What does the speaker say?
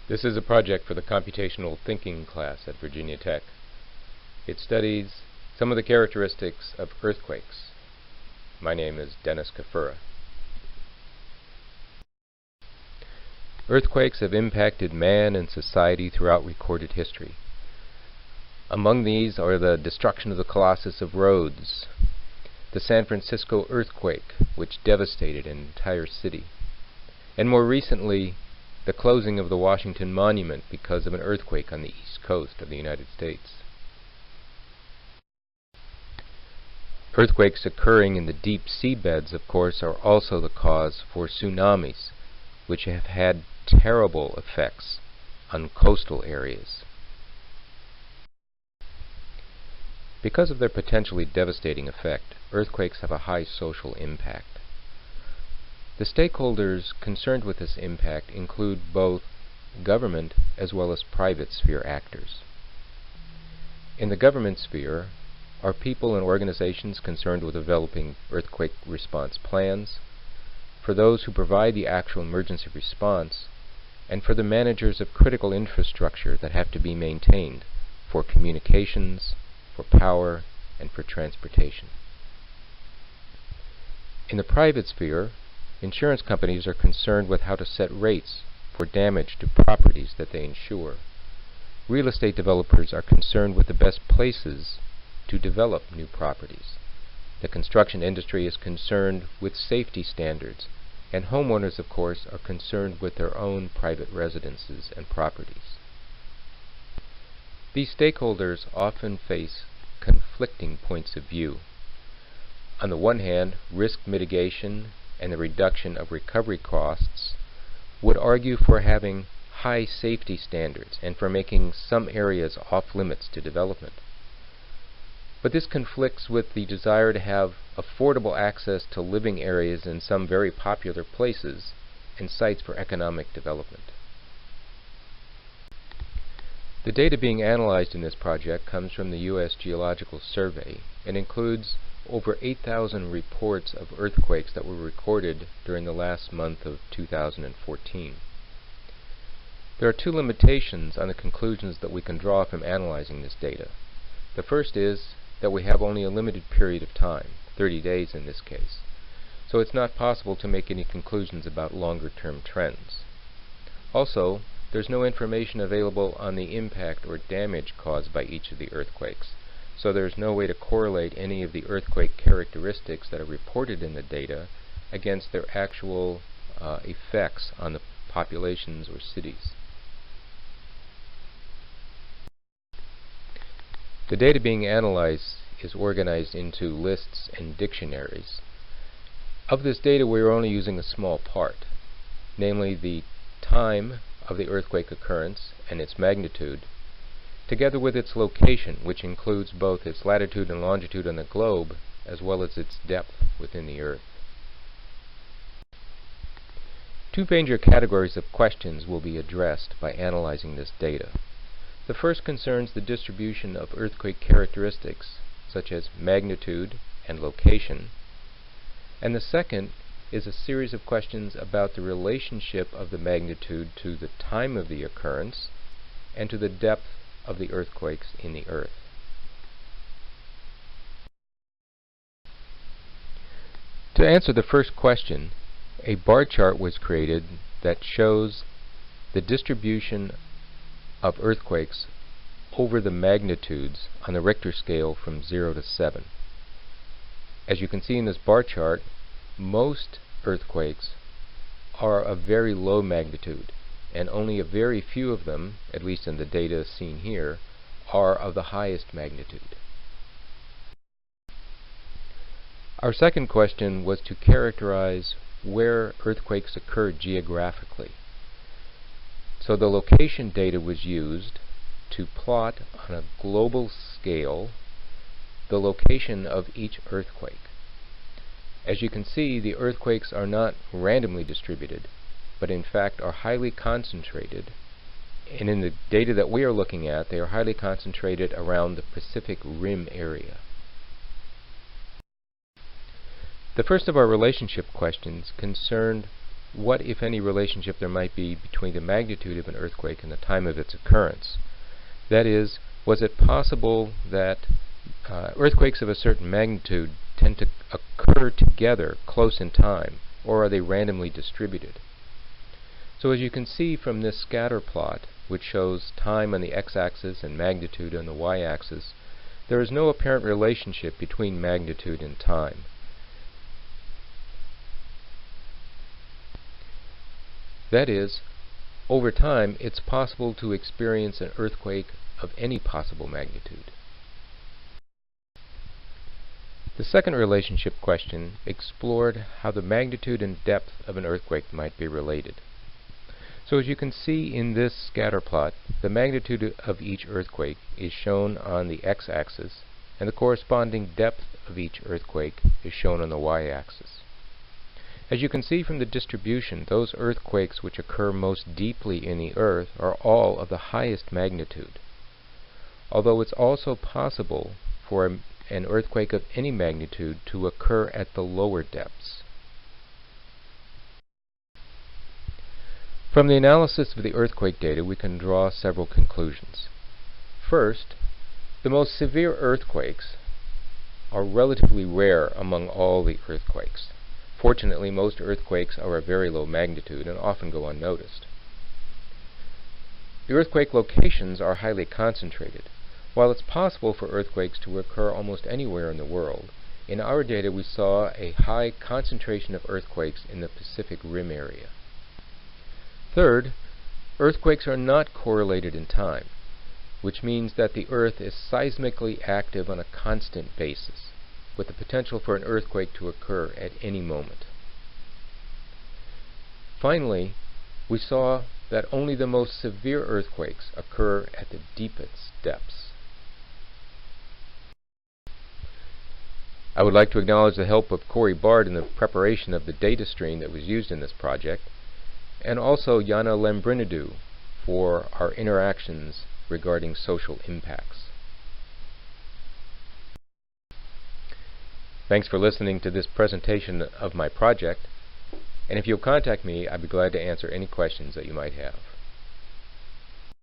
This is a project for the computational thinking class at Virginia Tech. It studies some of the characteristics of earthquakes. My name is Dennis Kafura. Earthquakes have impacted man and society throughout recorded history. Among these are the destruction of the Colossus of Rhodes, the San Francisco earthquake, which devastated an entire city, and more recently, the closing of the Washington Monument because of an earthquake on the east coast of the United States. Earthquakes occurring in the deep seabeds, of course, are also the cause for tsunamis, which have had terrible effects on coastal areas. Because of their potentially devastating effect, earthquakes have a high social impact. The stakeholders concerned with this impact include both government as well as private sphere actors. In the government sphere are people and organizations concerned with developing earthquake response plans, for those who provide the actual emergency response, and for the managers of critical infrastructure that have to be maintained for communications, for power, and for transportation. In the private sphere, insurance companies are concerned with how to set rates for damage to properties that they insure. Real estate developers are concerned with the best places to develop new properties. The construction industry is concerned with safety standards, and homeowners, of course, are concerned with their own private residences and properties. These stakeholders often face conflicting points of view. On the one hand, risk mitigation and the reduction of recovery costs would argue for having high safety standards and for making some areas off limits to development. But this conflicts with the desire to have affordable access to living areas in some very popular places and sites for economic development. The data being analyzed in this project comes from the U.S. Geological Survey and includes over 8,000 reports of earthquakes that were recorded during the last month of 2014. There are two limitations on the conclusions that we can draw from analyzing this data. The first is that we have only a limited period of time, 30 days in this case, so it's not possible to make any conclusions about longer-term trends. Also, there's no information available on the impact or damage caused by each of the earthquakes, so there's no way to correlate any of the earthquake characteristics that are reported in the data against their actual effects on the populations or cities. The data being analyzed is organized into lists and dictionaries. Of this data, we are only using a small part, namely the time of the earthquake occurrence and its magnitude, together with its location, which includes both its latitude and longitude on the globe, as well as its depth within the Earth. Two major categories of questions will be addressed by analyzing this data. The first concerns the distribution of earthquake characteristics, such as magnitude and location, and the second is a series of questions about the relationship of the magnitude to the time of the occurrence and to the depth of the earthquakes in the Earth. To answer the first question, a bar chart was created that shows the distribution of earthquakes over the magnitudes on the Richter scale from 0 to 7. As you can see in this bar chart, most earthquakes are of very low magnitude, and only a very few of them, at least in the data seen here, are of the highest magnitude. Our second question was to characterize where earthquakes occur geographically. So the location data was used to plot on a global scale the location of each earthquake. As you can see, the earthquakes are not randomly distributed, but in fact are highly concentrated, and in the data that we are looking at, they are highly concentrated around the Pacific Rim area. The first of our relationship questions concerned what, if any, relationship there might be between the magnitude of an earthquake and the time of its occurrence. That is, was it possible that earthquakes of a certain magnitude tend to occur together close in time, or are they randomly distributed? So as you can see from this scatter plot, which shows time on the x-axis and magnitude on the y-axis, there is no apparent relationship between magnitude and time. That is, over time, it's possible to experience an earthquake of any possible magnitude. The second relationship question explored how the magnitude and depth of an earthquake might be related. So as you can see in this scatter plot, the magnitude of each earthquake is shown on the x-axis, and the corresponding depth of each earthquake is shown on the y-axis. As you can see from the distribution, those earthquakes which occur most deeply in the earth are all of the highest magnitude, although it's also possible for an earthquake of any magnitude to occur at the lower depths. From the analysis of the earthquake data, we can draw several conclusions. First, the most severe earthquakes are relatively rare among all the earthquakes. Fortunately, most earthquakes are of very low magnitude and often go unnoticed. The earthquake locations are highly concentrated. While it's possible for earthquakes to occur almost anywhere in the world, in our data we saw a high concentration of earthquakes in the Pacific Rim area. Third, earthquakes are not correlated in time, which means that the Earth is seismically active on a constant basis, with the potential for an earthquake to occur at any moment. Finally, we saw that only the most severe earthquakes occur at the deepest depths. I would like to acknowledge the help of Corey Bard in the preparation of the data stream that was used in this project, and also Yana Lembrinidou for our interactions regarding social impacts. Thanks for listening to this presentation of my project, and if you'll contact me, I'd be glad to answer any questions that you might have.